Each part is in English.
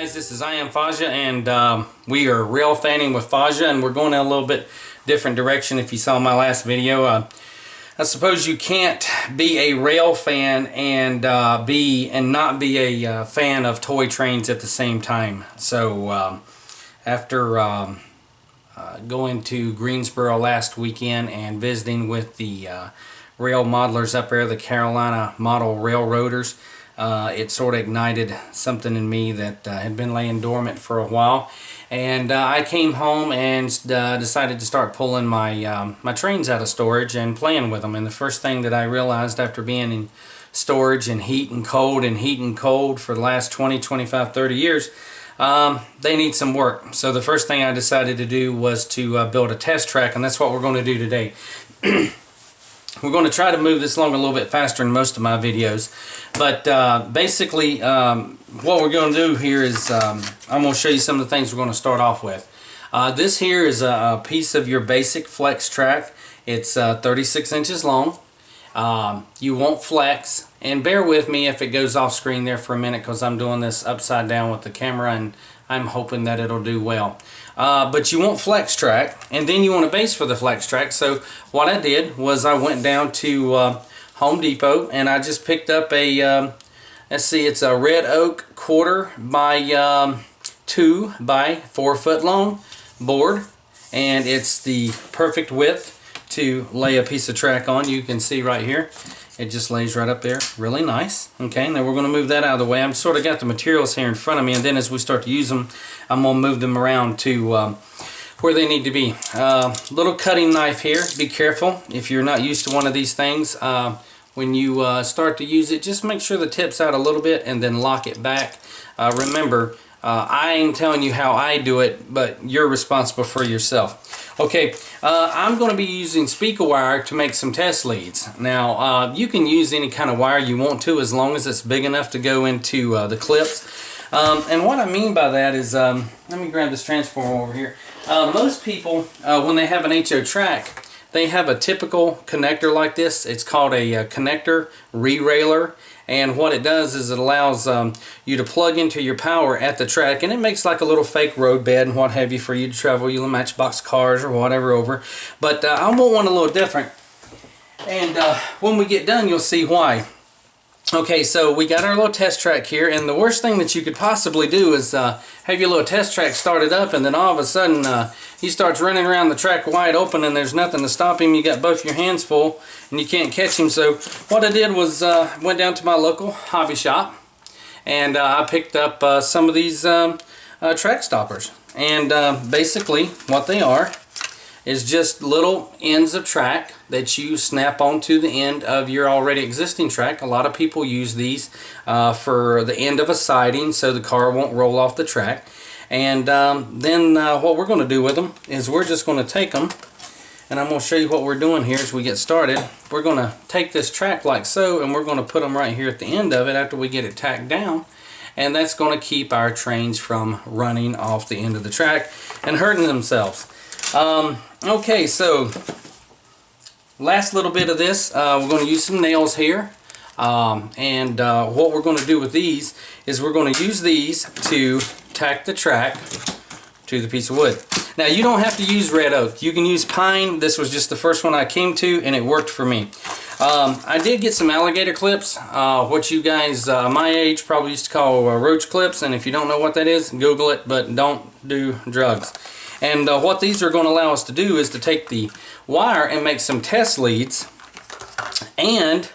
Guys, this is I Am Fasha, and we are RailFanning with Fasha, and we're going in a little bit different direction. If you saw my last video, I suppose you can't be a rail fan and not be a fan of toy trains at the same time. So after going to Greensboro last weekend and visiting with the rail modelers up there, the Carolina Model Railroaders, it sort of ignited something in me that had been laying dormant for a while, and I came home and decided to start pulling my my trains out of storage and playing with them. And the first thing that I realized after being in storage and heat and cold for the last 20, 25, 30 years, they need some work. So the first thing I decided to do was to build a test track, and that's what we're going to do today. We're going to try to move this along a little bit faster than most of my videos, but basically what we're going to do here is I'm going to show you some of the things we're going to start off with. This here is a piece of your basic flex track. It's 36 inches long. You won't flex, and bear with me if it goes off screen there for a minute because I'm doing this upside down with the camera, and I'm hoping that it'll do well. But you want flex track, and then you want a base for the flex track. So what I did was I went down to Home Depot and I just picked up a let's see, it's a red oak 1/4 by 2 by 4 foot long board, and it's the perfect width to lay a piece of track on. You can see right here it just lays right up there, really nice. Okay, now we're going to move that out of the way. I've sort of got the materials here in front of me, and then as we start to use them, I'm going to move them around to where they need to be. Little cutting knife here. Be careful if you're not used to one of these things. When you start to use it, just make sure the tip's out a little bit and then lock it back. Remember, I ain't telling you how I do it, but you're responsible for yourself. Okay, I'm going to be using speaker wire to make some test leads. Now, you can use any kind of wire you want to, as long as it's big enough to go into the clips. And what I mean by that is, let me grab this transformer over here. Most people, when they have an HO track, they have a typical connector like this. It's called a connector re-railer. And what it does is it allows you to plug into your power at the track, and it makes like a little fake road bed and what have you for you to travel your Matchbox cars or whatever over. But I want one a little different, and when we get done you'll see why. Okay, so we got our little test track here, and the worst thing that you could possibly do is have your little test track started up, and then all of a sudden he starts running around the track wide open and there's nothing to stop him. You got both your hands full and you can't catch him. So what I did was went down to my local hobby shop, and I picked up some of these track stoppers. And basically what they are is just little ends of track that you snap onto the end of your already existing track. A lot of people use these for the end of a siding so the car won't roll off the track. And then what we're going to do with them is we're just going to take them, and I'm going to show you what we're doing here as we get started. We're going to take this track like so, and we're going to put them right here at the end of it after we get it tacked down. And that's going to keep our trains from running off the end of the track and hurting themselves. Okay, so last little bit of this, we're going to use some nails here, and what we're going to do with these is we're going to use these to tack the track to the piece of wood. Now, you don't have to use red oak. You can use pine. This was just the first one I came to, and it worked for me. I did get some alligator clips, what you guys my age probably used to call roach clips, and if you don't know what that is, Google it, but don't do drugs. And what these are going to allow us to do is to take the wire and make some test leads, and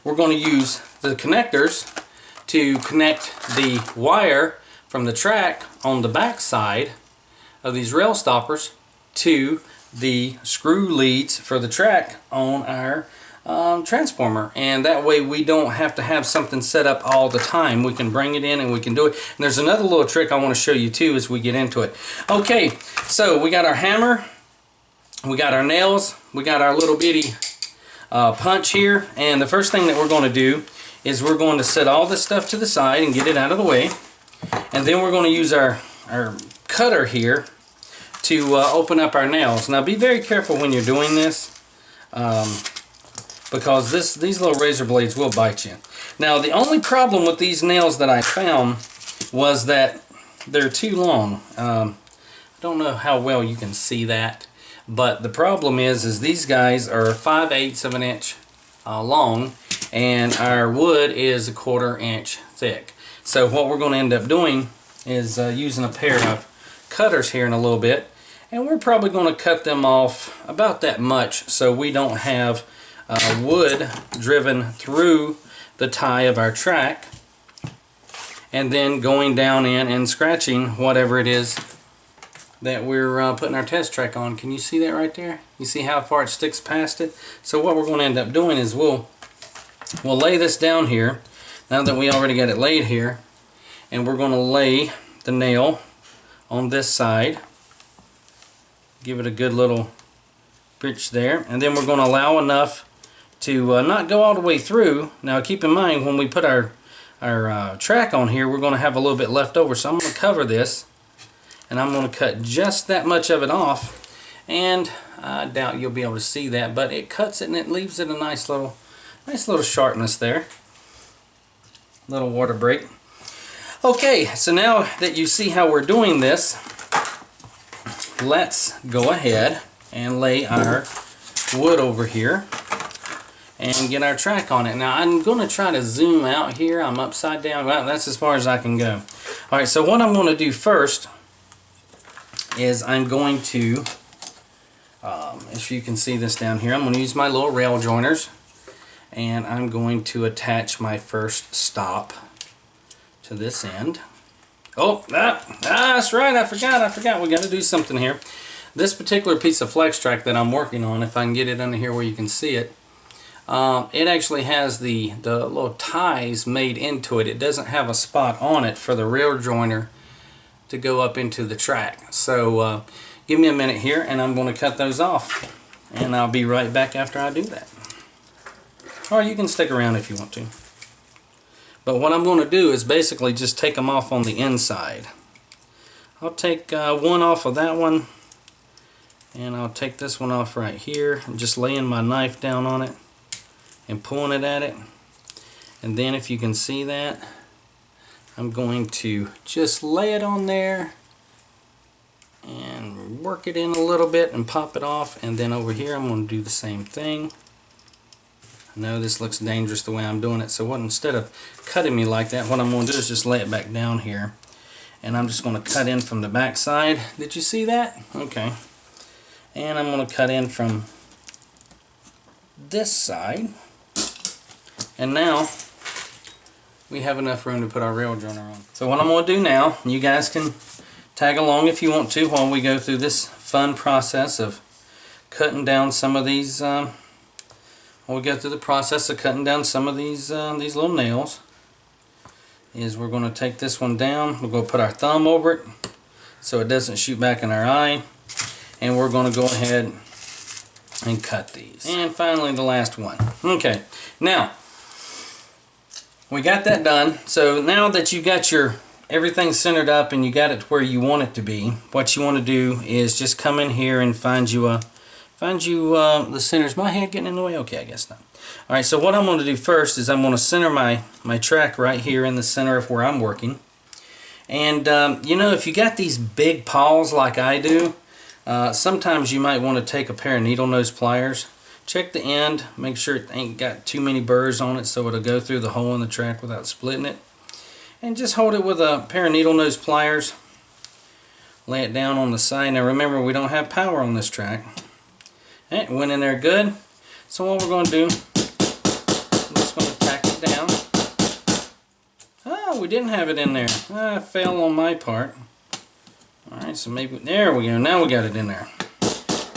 we're going to use the connectors to connect the wire from the track on the back side of these rail stoppers to the screw leads for the track on our transformer, and that way we don't have to have something set up all the time. We can bring it in and we can do it. And there's another little trick I want to show you too as we get into it. Okay, so we got our hammer, we got our nails, we got our little bitty punch here, and the first thing that we're going to do is we're going to set all this stuff to the side and get it out of the way, and then we're going to use our cutter here to open up our nails. Now be very careful when you're doing this, because these little razor blades will bite you. Now, the only problem with these nails that I found was that they're too long. I don't know how well you can see that, but the problem is these guys are 5/8 of an inch long, and our wood is 1/4 inch thick. So what we're going to end up doing is using a pair of cutters here in a little bit, and we're probably going to cut them off about that much so we don't have wood driven through the tie of our track and then going down in and scratching whatever it is that we're putting our test track on. Can you see that right there? You see how far it sticks past it? So what we're going to end up doing is we'll lay this down here now that we already got it laid here, and we're going to lay the nail on this side, give it a good little bridge there, and then we're going to allow enough to not go all the way through. Now keep in mind, when we put our track on here, we're going to have a little bit left over, so I'm going to cover this and I'm going to cut just that much of it off, and I doubt you'll be able to see that, but it cuts it and it leaves it a nice little sharpness there, little water break. Okay, so now that you see how we're doing this, let's go ahead and lay our wood over here and get our track on it. Now I'm going to try to zoom out here. I'm upside down. Well, that's as far as I can go. Alright, so what I'm going to do first is I'm going to, if you can see this down here, I'm going to use my little rail joiners, and I'm going to attach my first stop to this end. Oh, that's right, I forgot. We got to do something here. This particular piece of flex track that I'm working on, if I can get it under here where you can see it, it actually has the little ties made into it. It doesn't have a spot on it for the rail joiner to go up into the track. So give me a minute here and I'm going to cut those off, and I'll be right back after I do that. Or you can stick around if you want to. But what I'm going to do is basically just take them off on the inside. I'll take one off of that one, and I'll take this one off right here. I'm just laying my knife down on it and pulling it at it. And then if you can see that, I'm going to just lay it on there and work it in a little bit and pop it off. And then over here I'm going to do the same thing. I know this looks dangerous the way I'm doing it, so instead of cutting me like that, what I'm going to do is just lay it back down here, and I'm just going to cut in from the back side. Did you see that? Okay. And I'm going to cut in from this side, and now we have enough room to put our rail joiner on. So what I'm going to do now, you guys can tag along if you want to while we go through this fun process of cutting down some of these while we go through the process of cutting down some of these little nails, is we're going to take this one down. We're going to put our thumb over it so it doesn't shoot back in our eye, and we're going to go ahead and cut these. And finally the last one. Okay, now we got that done. So now that you got your everything centered up and you got it where you want it to be, what you want to do is just come in here and find you the center. Is my head getting in the way? Okay, I guess not. Alright, so what I'm going to do first is I'm going to center my track right here in the center of where I'm working. And you know, if you got these big paws like I do, sometimes you might want to take a pair of needle nose pliers. Check the end, make sure it ain't got too many burrs on it so it'll go through the hole in the track without splitting it. And just hold it with a pair of needle nose pliers. Lay it down on the side. Now remember, we don't have power on this track. It went in there good. So what we're going to do, I'm just going to tack it down. Oh, we didn't have it in there. I failed on my part. Alright, so maybe, there we go. Now we got it in there.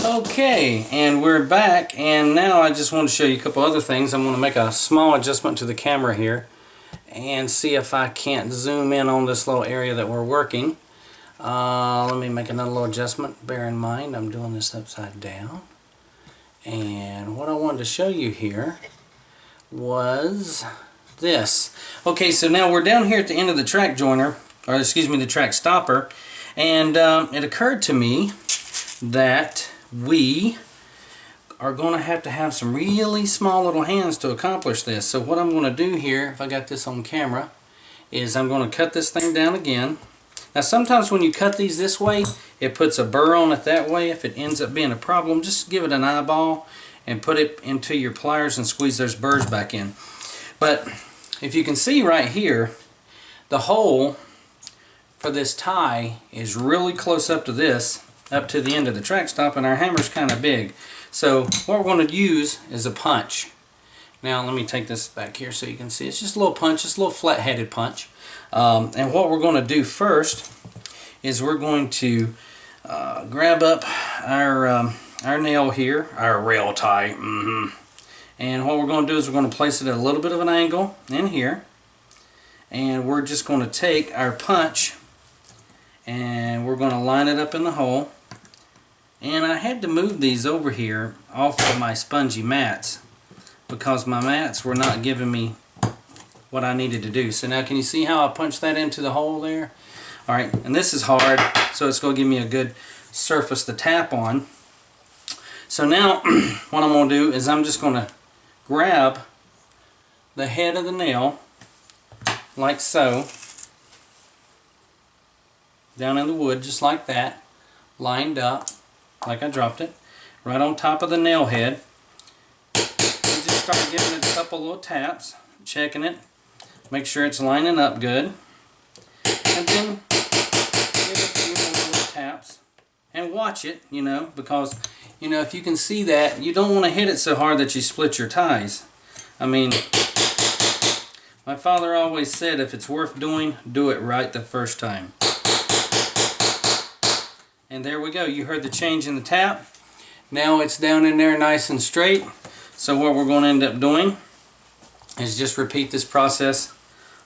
Okay, and we're back, and now I just want to show you a couple other things. I'm going to make a small adjustment to the camera here and see if I can't zoom in on this little area that we're working. Let me make another little adjustment. Bear in mind, I'm doing this upside down. And what I wanted to show you here was this. Okay, so now we're down here at the end of the track joiner, or excuse me, the track stopper, and it occurred to me that we are going to have some really small little hands to accomplish this. So what I'm going to do here, if I got this on camera, is I'm going to cut this thing down again. Now sometimes when you cut these this way, it puts a burr on it that way. If it ends up being a problem, just give it an eyeball and put it into your pliers and squeeze those burrs back in. But if you can see right here, the hole for this tie is really close up to this, up to the end of the track stop, and our hammer's kind of big. So what we're going to use is a punch. Now let me take this back here so you can see. It's just a little punch, just a little flat-headed punch. And what we're going to do first is we're going to grab up our nail here, our rail tie. And what we're going to do is we're going to place it at a little bit of an angle in here. And we're just going to take our punch and we're going to line it up in the hole. And I had to move these over here off of my spongy mats because my mats were not giving me what I needed to do. So now can you see how I punched that into the hole there? Alright, and this is hard, so it's going to give me a good surface to tap on. So now what I'm going to do is I'm just going to grab the head of the nail like so, down in the wood just like that, lined up like I dropped it, right on top of the nail head. And just start giving it a couple little taps, checking it, make sure it's lining up good, and then give it a few more little taps and watch it, you know, because you know if you can see that, you don't want to hit it so hard that you split your ties. I mean, my father always said if it's worth doing, do it right the first time. And there we go, you heard the change in the tap. Now it's down in there nice and straight. So what we're going to end up doing is just repeat this process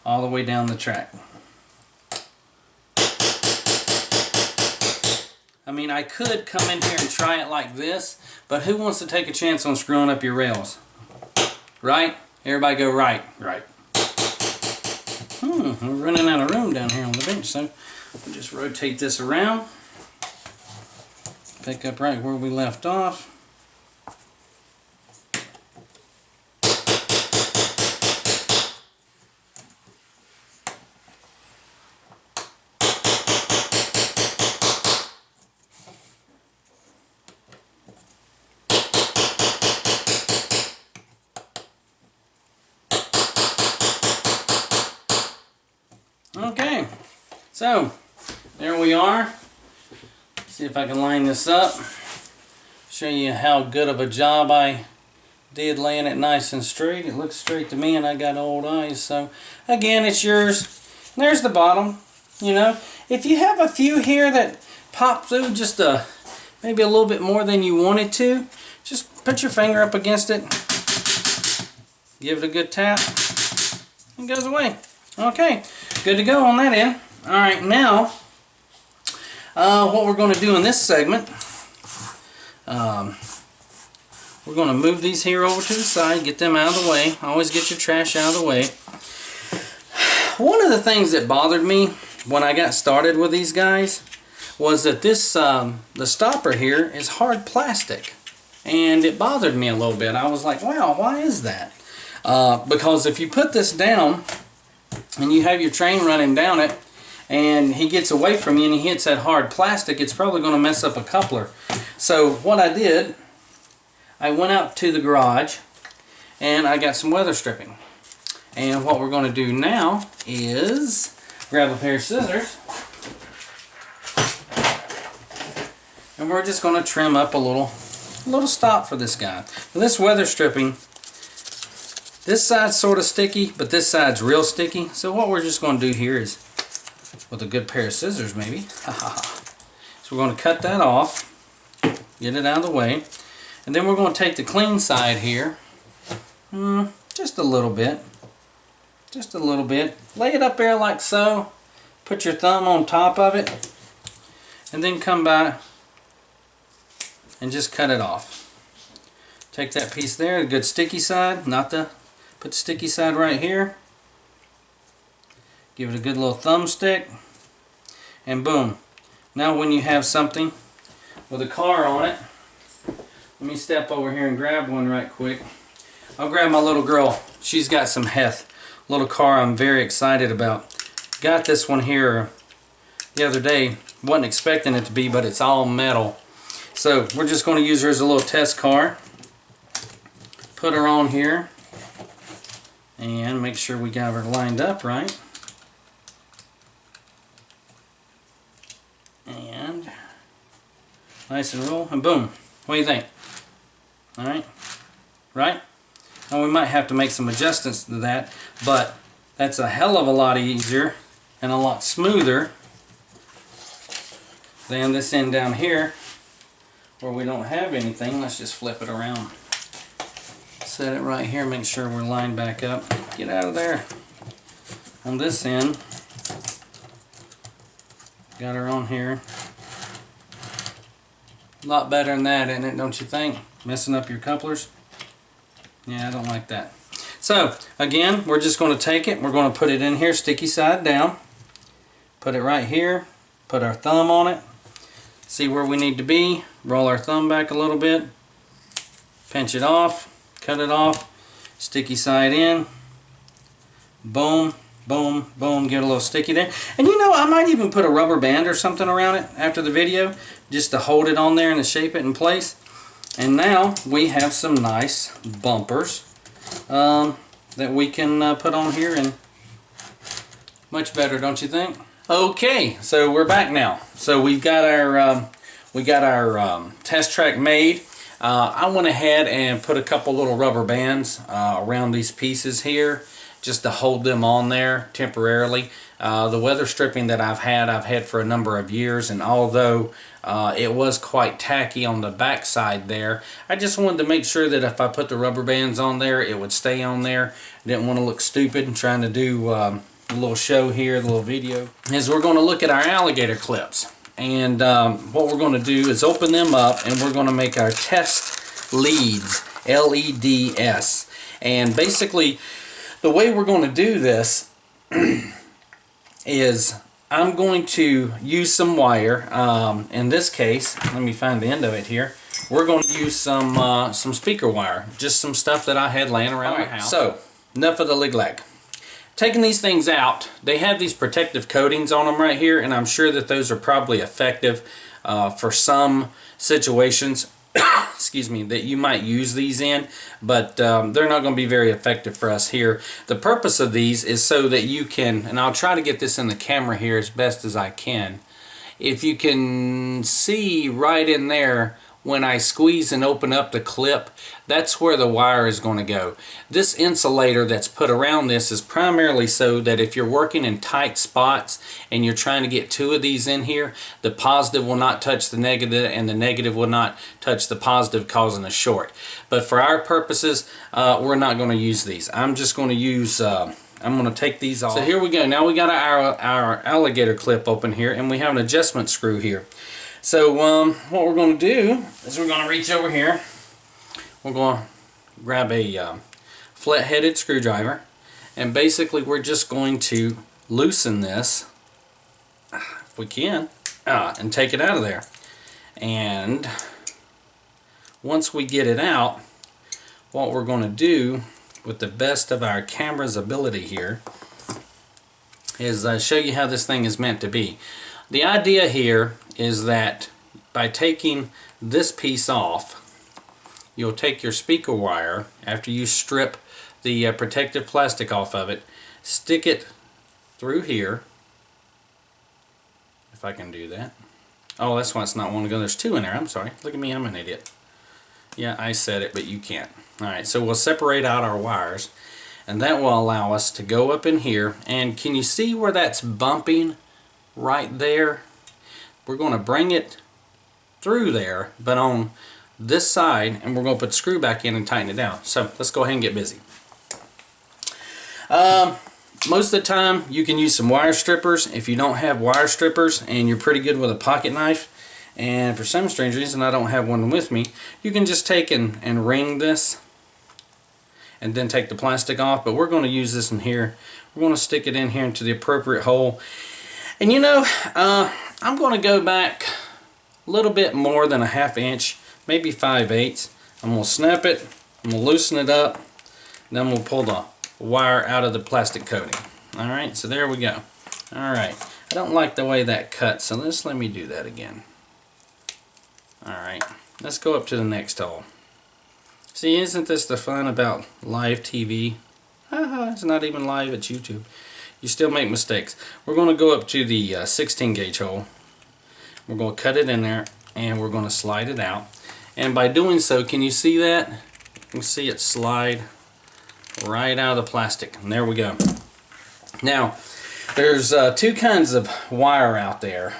all the way down the track. I mean, I could come in here and try it like this, but who wants to take a chance on screwing up your rails? Right? Everybody go right. Right. We're running out of room down here on the bench, so we'll just rotate this around. Pick up right where we left off. Okay, so there we are. See if I can line this up, show you how good of a job I did laying it nice and straight. It looks straight to me and I got old eyes, so again, it's yours. There's the bottom. You know, if you have a few here that pop through just maybe a little bit more than you wanted to, just put your finger up against it, give it a good tap, and it goes away. Okay, good to go on that end. Alright, now what we're going to do in this segment, we're going to move these here over to the side, get them out of the way. Always get your trash out of the way. One of the things that bothered me when I got started with these guys was that this the stopper here is hard plastic, and it bothered me a little bit. I was like, wow, why is that? Because if you put this down and you have your train running down it and he gets away from you and he hits that hard plastic, it's probably going to mess up a coupler. So what I did, I went out to the garage and I got some weather stripping. And what we're going to do now is grab a pair of scissors and we're just going to trim up a little stop for this guy. Now, this weather stripping, this side's sort of sticky, but this side's real sticky. So what we're just going to do here is, with a good pair of scissors maybe, so we're going to cut that off, get it out of the way, and then we're going to take the clean side here, just a little bit, lay it up there like so, put your thumb on top of it, and then come by and just cut it off. Take that piece there, the good sticky side, put the sticky side right here, give it a good little thumbstick, and boom. Now when you have something with a car on it, let me step over here and grab one right quick. I'll grab my little girl. She's got some heft. Little car I'm very excited about. Got this one here the other day. Wasn't expecting it to be, but it's all metal. So we're just going to use her as a little test car. Put her on here and make sure we got her lined up right. And nice and roll, and boom. What do you think? Alright? Right? Now we might have to make some adjustments to that, but that's a hell of a lot easier and a lot smoother than this end down here where we don't have anything. Let's just flip it around. Set it right here, make sure we're lined back up. Get out of there. On this end, got her on here. A lot better than that, isn't it, don't you think? Messing up your couplers? Yeah, I don't like that. So, again, we're just going to take it, we're going to put it in here, sticky side down. Put it right here, put our thumb on it, see where we need to be, roll our thumb back a little bit, pinch it off, cut it off, sticky side in, boom, boom, boom, get a little sticky there. And you know, I might even put a rubber band or something around it after the video, just to hold it on there and to shape it in place. And now we have some nice bumpers that we can put on here, and much better, don't you think? Okay, so we're back now. So we've got our test track made. I went ahead and put a couple little rubber bands around these pieces here just to hold them on there temporarily. The weather stripping that I've had for a number of years, and although it was quite tacky on the back side there, I just wanted to make sure that if I put the rubber bands on there, it would stay on there. Didn't want to look stupid and trying to do a little show here, a little video. Is we're going to look at our alligator clips. And what we're going to do is open them up, and we're going to make our test leads, L-E-D-S. And basically, the way we're going to do this is I'm going to use some wire. In this case, let me find the end of it here. We're going to use some speaker wire, just some stuff that I had laying around the house. So, enough of the lig-lag. Taking these things out, they have these protective coatings on them right here, and I'm sure that those are probably effective for some situations excuse me, that you might use these in, but they're not going to be very effective for us here. The purpose of these is so that you can, and I'll try to get this in the camera here as best as I can, if you can see right in there when I squeeze and open up the clip, that's where the wire is going to go. This insulator that's put around this is primarily so that if you're working in tight spots and you're trying to get two of these in here, the positive will not touch the negative and the negative will not touch the positive, causing a short. But for our purposes, we're not going to use these. I'm just going to use I'm going to take these off. So here we go. Now we got our alligator clip open here, and we have an adjustment screw here. So what we're going to do is we're going to reach over here. We're going to grab a flat-headed screwdriver, and basically we're just going to loosen this, if we can, and take it out of there. And once we get it out, what we're going to do with the best of our camera's ability here is show you how this thing is meant to be. The idea here is that by taking this piece off, you'll take your speaker wire after you strip the protective plastic off of it, stick it through here, if I can do that. Oh, that's why it's not one to go. There's two in there. I'm sorry. Look at me. I'm an idiot. Yeah, I said it, but you can't. Alright, so we'll separate out our wires, and that will allow us to go up in here. And can you see where that's bumping right there? We're going to bring it through there, but on this side, and we're going to put the screw back in and tighten it down. So let's go ahead and get busy. Most of the time you can use some wire strippers. If you don't have wire strippers and you're pretty good with a pocket knife, and for some strange reason I don't have one with me, you can just take and ring this and then take the plastic off. But we're going to use this in here. We're going to stick it in here into the appropriate hole. And you know, I'm going to go back a little bit more than a ½ inch, maybe 5/8. I'm going to snap it, I'm going to loosen it up, then we'll pull the wire out of the plastic coating. Alright, so there we go. Alright, I don't like the way that cuts, so let me do that again. Alright, let's go up to the next hole. See, isn't this the fun about live TV? Haha, it's not even live, it's YouTube. You still make mistakes. We're going to go up to the 16 gauge hole. We're going to cut it in there and we're going to slide it out. And by doing so, can you see that? You can see it slide right out of the plastic. And there we go. Now, there's two kinds of wire out there.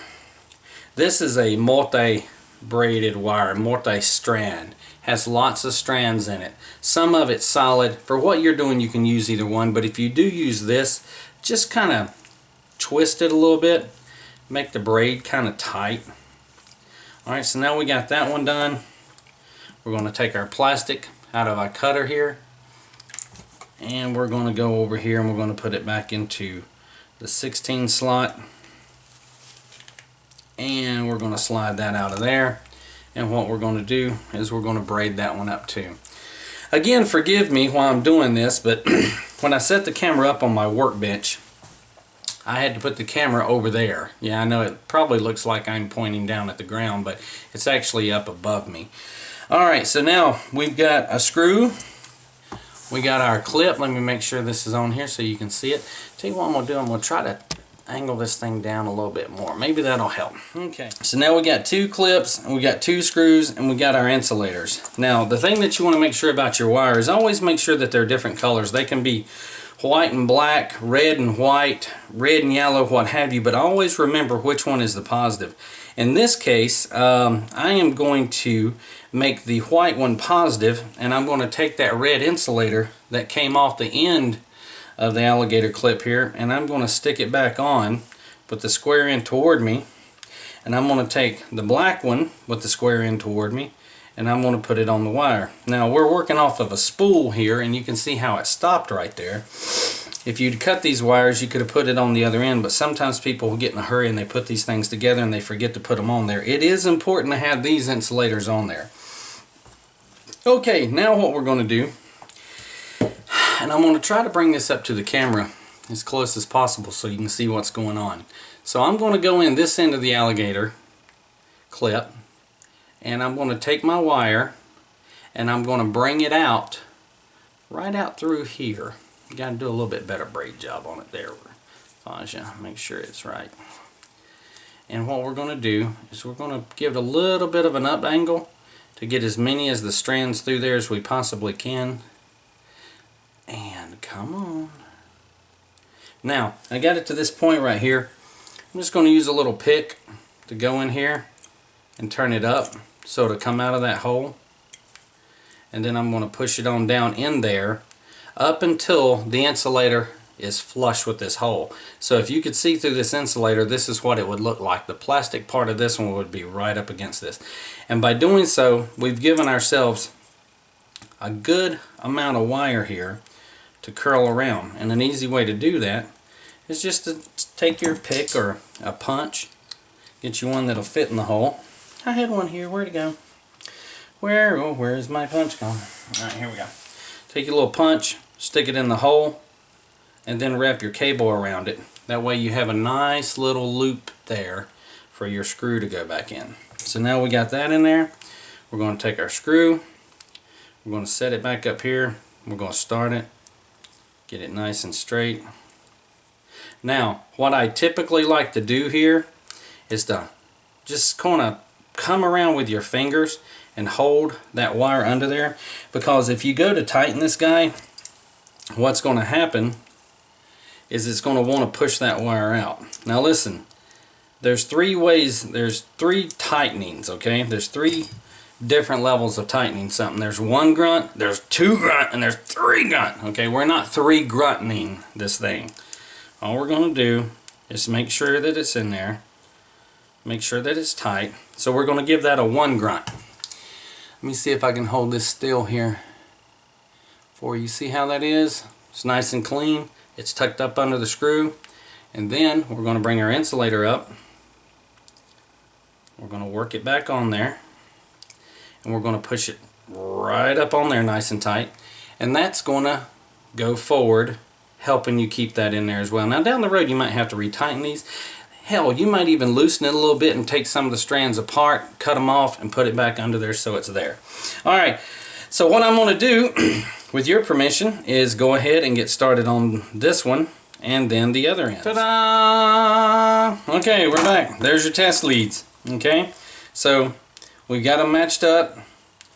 This is a multi-braided wire, multi-strand. Has lots of strands in it. Some of it's solid. For what you're doing, you can use either one, but if you do use this, just kind of twist it a little bit, make the braid kind of tight. Alright, so now we got that one done. We're going to take our plastic out of our cutter here, and we're going to go over here and we're going to put it back into the 16 slot, and we're going to slide that out of there. And what we're going to do is we're going to braid that one up too. Again, forgive me while I'm doing this, but when I set the camera up on my workbench, I had to put the camera over there. Yeah, I know it probably looks like I'm pointing down at the ground, but it's actually up above me. Alright, so now we've got a screw. We got our clip. Let me make sure this is on here so you can see it. Tell you what I'm going to do. I'm going to try to angle this thing down a little bit more. Maybe that'll help. Okay, so now we got two clips, and we got two screws, and we got our insulators. Now, the thing that you want to make sure about your wire is always make sure that they're different colors. They can be white and black, red and white, red and yellow, what have you, but always remember which one is the positive. In this case, I am going to make the white one positive, and I'm going to take that red insulator that came off the end of the alligator clip here, and I'm going to stick it back on with the square end toward me, and I'm going to take the black one with the square end toward me, and I'm going to put it on the wire. Now we're working off of a spool here, and you can see how it stopped right there. If you'd cut these wires, you could have put it on the other end, but sometimes people get in a hurry and they put these things together and they forget to put them on there. It is important to have these insulators on there. Okay, now what we're going to do, and I'm going to try to bring this up to the camera as close as possible so you can see what's going on. So I'm going to go in this end of the alligator clip, and I'm going to take my wire and I'm going to bring it out right out through here. You got to do a little bit better braid job on it there, Fasha. Make sure it's right. And what we're going to do is we're going to give it a little bit of an up angle to get as many of the strands through there as we possibly can. And come on. Now, I got it to this point right here. I'm just going to use a little pick to go in here and turn it up so it'll come out of that hole. And then I'm going to push it on down in there up until the insulator is flush with this hole. So if you could see through this insulator, this is what it would look like. The plastic part of this one would be right up against this. And by doing so, we've given ourselves a good amount of wire here to curl around. And an easy way to do that is just to take your pick or a punch, get you one that'll fit in the hole. I had one here. Where'd it go? Where's my punch gone? Alright, here we go. Take your little punch, stick it in the hole, and then wrap your cable around it. That way you have a nice little loop there for your screw to go back in. So now we got that in there. We're going to take our screw, we're going to set it back up here, we're going to start it, get it nice and straight. Now, what I typically like to do here is to just kind of come around with your fingers and hold that wire under there, because if you go to tighten this guy, what's going to happen is it's going to want to push that wire out. Now listen, there's three ways, there's three tightenings, okay? There's three different levels of tightening something. There's one grunt, there's two grunt, and there's three grunt, okay? We're not three grunting this thing. All we're going to do is make sure that it's in there, make sure that it's tight. So we're going to give that a one grunt. Let me see if I can hold this still here for you. See how that is? It's nice and clean. It's tucked up under the screw. And then we're going to bring our insulator up. We're going to work it back on there. And we're going to push it right up on there nice and tight. And that's going to go forward, helping you keep that in there as well. Now down the road you might have to retighten these. hell, you might even loosen it a little bit and take some of the strands apart, cut them off, and put it back under there so it's there. Alright, so what I'm going to do, with your permission, is go ahead and get started on this one and then the other end. Ta-da! Okay, we're back. There's your test leads. Okay, so we've got them matched up.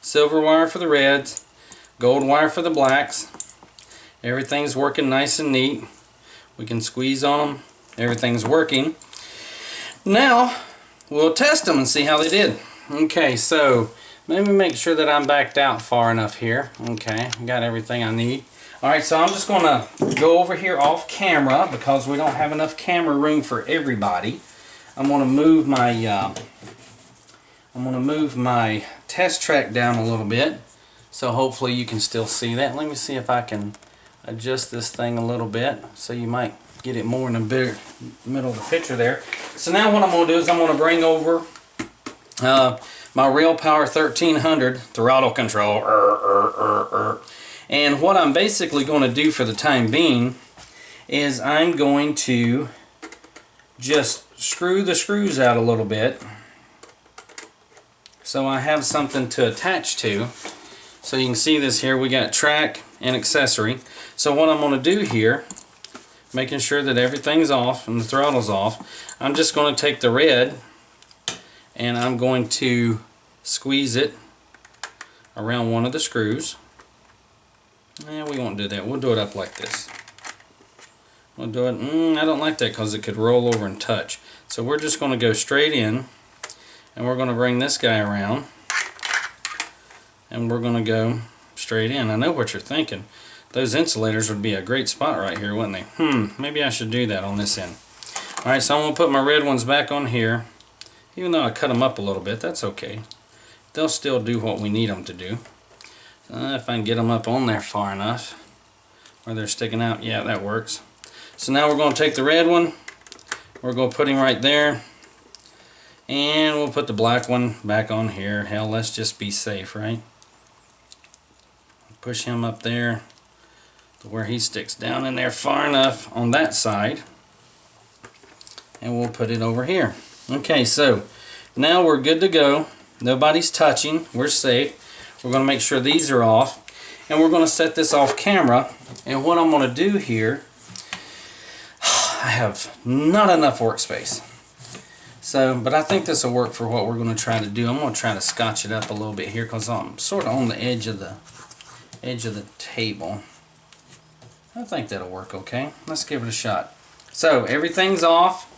Silver wire for the reds, gold wire for the blacks. Everything's working nice and neat. We can squeeze on them. Everything's working. Now we'll test them and see how they did. Okay, so let me make sure that I'm backed out far enough here. Okay, got everything I need. Alright, so I'm just going to go over here off camera because we don't have enough camera room for everybody. I'm going to move my test track down a little bit, so hopefully you can still see that. Let me see if I can adjust this thing a little bit so you might get it more in the middle of the picture there. So now what I'm going to do is I'm going to bring over my RailPower 1300 throttle control. And what I'm basically going to do for the time being is I'm going to just screw the screws out a little bit so I have something to attach to. So you can see this here, we got track and accessory. So what I'm going to do here, making sure that everything's off and the throttle's off, I'm just going to take the red and I'm going to squeeze it around one of the screws. We won't do that, we'll do it up like this. We'll do it, I don't like that because it could roll over and touch. So we're just going to go straight in and we're going to bring this guy around and we're going to go straight in. I know what you're thinking. Those insulators would be a great spot right here, wouldn't they? Maybe I should do that on this end. Alright, so I'm going to put my red ones back on here. Even though I cut them up a little bit, that's okay. They'll still do what we need them to do. If I can get them up on there far enough where they're sticking out, yeah, that works. So now we're going to take the red one, we're going to put him right there, and we'll put the black one back on here. Hell, let's just be safe, right? Push him up there to where he sticks down in there far enough on that side, and we'll put it over here. Okay, so now we're good to go. Nobody's touching, we're safe. We're going to make sure these are off, and we're going to set this off camera. And what I'm going to do here, I have not enough workspace. So, but I think this will work for what we're going to try to do. I'm going to try to scotch it up a little bit here because I'm sort of on the edge of the table. I think that'll work okay. Let's give it a shot. So everything's off.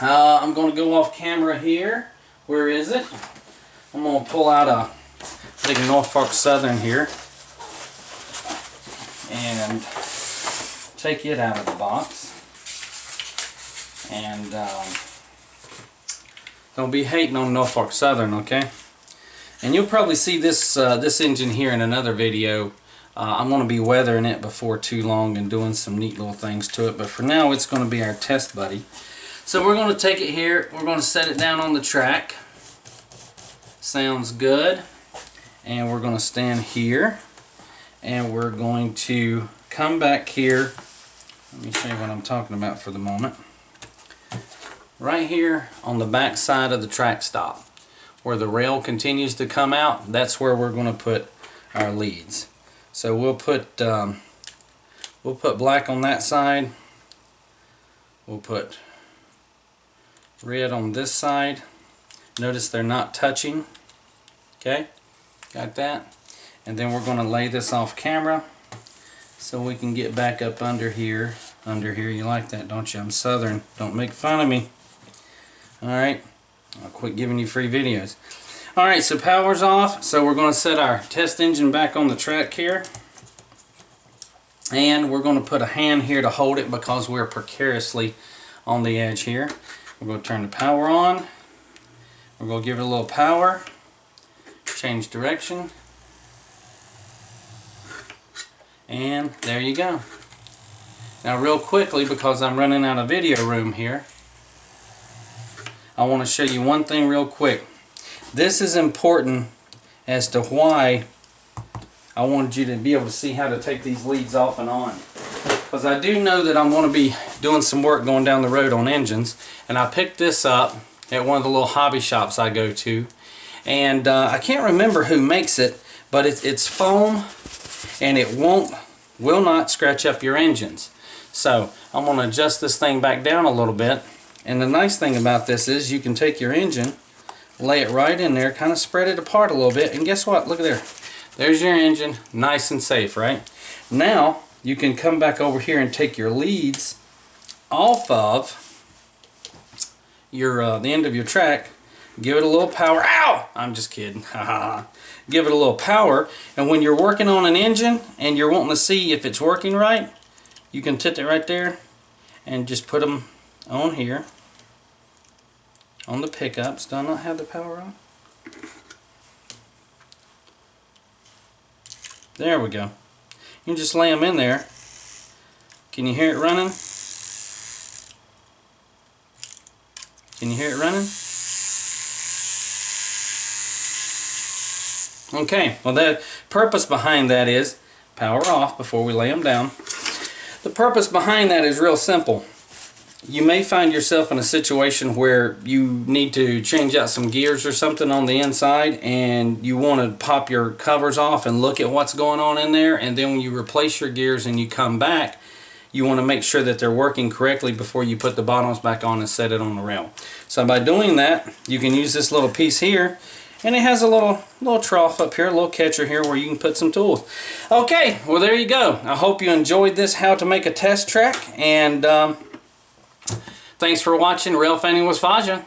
I'm going to go off camera here. Where is it? I'm going to pull out a big Norfolk Southern here and take it out of the box. And don't be hating on Norfolk Southern, okay? And you'll probably see this this engine here in another video. I'm going to be weathering it before too long and doing some neat little things to it. But for now, it's going to be our test buddy. So we're going to take it here. We're going to set it down on the track. Sounds good. And we're going to stand here. And we're going to come back here. Let me show you what I'm talking about for the moment. Right here on the back side of the track stop, where the rail continues to come out, that's where we're going to put our leads. So we'll put black on that side. We'll put red on this side. Notice they're not touching. Okay, got that? And then we're going to lay this off camera so we can get back up under here. Under here, you like that, don't you? I'm Southern. Don't make fun of me. Alright, I'll quit giving you free videos. Alright, so power's off, so we're going to set our test engine back on the track here. And we're going to put a hand here to hold it because we're precariously on the edge here. We're going to turn the power on. We're going to give it a little power. Change direction. And there you go. Now real quickly, because I'm running out of video room here, I want to show you one thing real quick. This is important as to why I wanted you to be able to see how to take these leads off and on. because I do know that I'm going to be doing some work going down the road on engines. And I picked this up at one of the little hobby shops I go to. And I can't remember who makes it, but it's foam, and it will not scratch up your engines. So I'm going to adjust this thing back down a little bit. And the nice thing about this is you can take your engine, lay it right in there, kind of spread it apart a little bit, and guess what? Look at there. There's your engine, nice and safe, right? Now you can come back over here and take your leads off of your the end of your track, give it a little power. Ow! I'm just kidding. Give it a little power, and when you're working on an engine and you're wanting to see if it's working right, you can tip it right there and just put them on here on the pickups. Do I not have the power on? There we go. You can just lay them in there. Can you hear it running? Can you hear it running? Okay, well, the purpose behind that is power off before we lay them down. The purpose behind that is real simple. You may find yourself in a situation where you need to change out some gears or something on the inside, and you want to pop your covers off and look at what's going on in there, and then when you replace your gears and you come back, you want to make sure that they're working correctly before you put the bottoms back on and set it on the rail. So by doing that, you can use this little piece here, and it has a little trough up here, a little catcher here where you can put some tools. Okay, well, there you go. I hope you enjoyed this how to make a test track, and thanks for watching RailFanning with Fasha.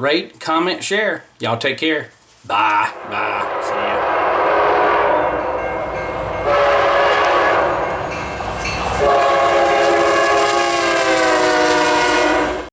Rate, comment, share. Y'all take care. Bye. Bye.